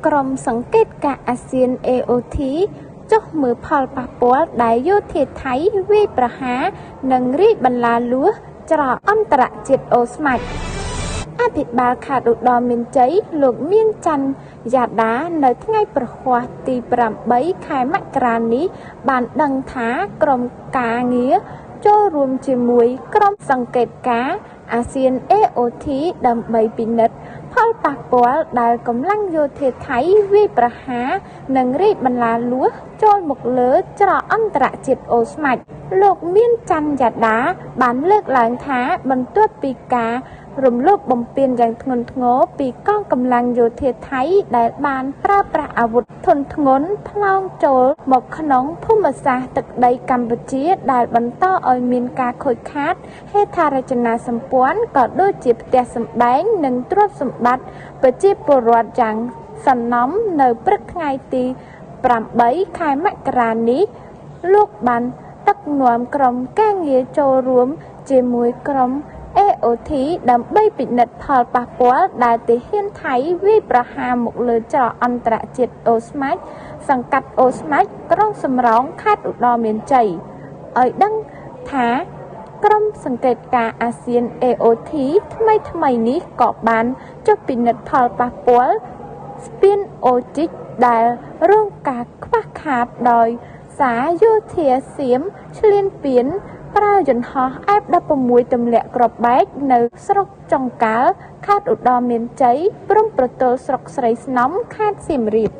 ក្រុមសង្កេតការអាស៊ាន AOT ចុះមើលផលប៉ះពាល់ដែលយោធាថៃវាយប្រហារនិងរីកបន្លាលួសច្រកអន្តរជាតិអូស្មាច់អភិបាលខេត្តឧត្តរមានជ័យលោកមានច័ន្ទយ៉ាដានៅថ្ងៃប្រហ័សទី8 ខែមករានេះបានដឹងថាក្រុមការងារចូលរួមជាមួយក្រុមសង្កេតការអាស៊ាន AOT ដើម្បីពិនិត្យផលប៉ះពាល់ដែលកម្លាំងយោធាថៃវាយប្រហារនិងរីកបន្លាលួសចូលមកលើច្រកអន្តរជាតិអូស្មាច់លោកមានច័ន្ទយ៉ាដាបានលើកឡើងថាបន្ទាប់ពីការរំលោភបំពានយ៉ាងធ្ងន់ធ្ងរពីកងកម្លាំងយោធាថៃដែលបានប្រើប្រាស់អាវុធធុនធ្ងន់ផ្លោងចូលមកក្នុងភូមិសាស្ត្រទឹកដីកម្ពុជាដែលបន្តឲ្យមានការខូចខាតហេដ្ឋារចនាសម្ព័ន្ធក៏ដូចជាផ្ទះសម្បែងនិងទ្រព្យសម្បត្តិប្រជាពលរដ្ឋយ៉ាងសន្នំនៅព្រឹកថ្ងៃទី8 ខែមករានេះលោកបានដឹកនាំក្រុមការងារចូលរួមជាមួយក្រុមAOT ដើម្បីពិនិត្យផលប៉ះពាល់ដែលទាហានថៃវាយប្រហារមកលើច្រកអន្តរជាតិអូស្មាច់សង្កាត់អូស្មាច់ក្រុងសំរោងខេត្តឧត្តរមានជ័យឲ្យដឹងថាក្រុមសង្កេតការអាស៊ាន AOT ថ្មីនេះក៏បានចុះពិនិត្យផលប៉ះពាល់ស្ពានអូជីកដែលរងការខ្វះខាតដោយសារយោធាសៀមឈ្លានពានប្រើយន្តហោះ F16 ទម្លាក់គ្រាប់បែកនៅស្រុកចុងកាល់ខេត្តឧត្តរមានជ័យព្រំប្រទល់ស្រុកស្រីស្នំខេត្តសៀមរាប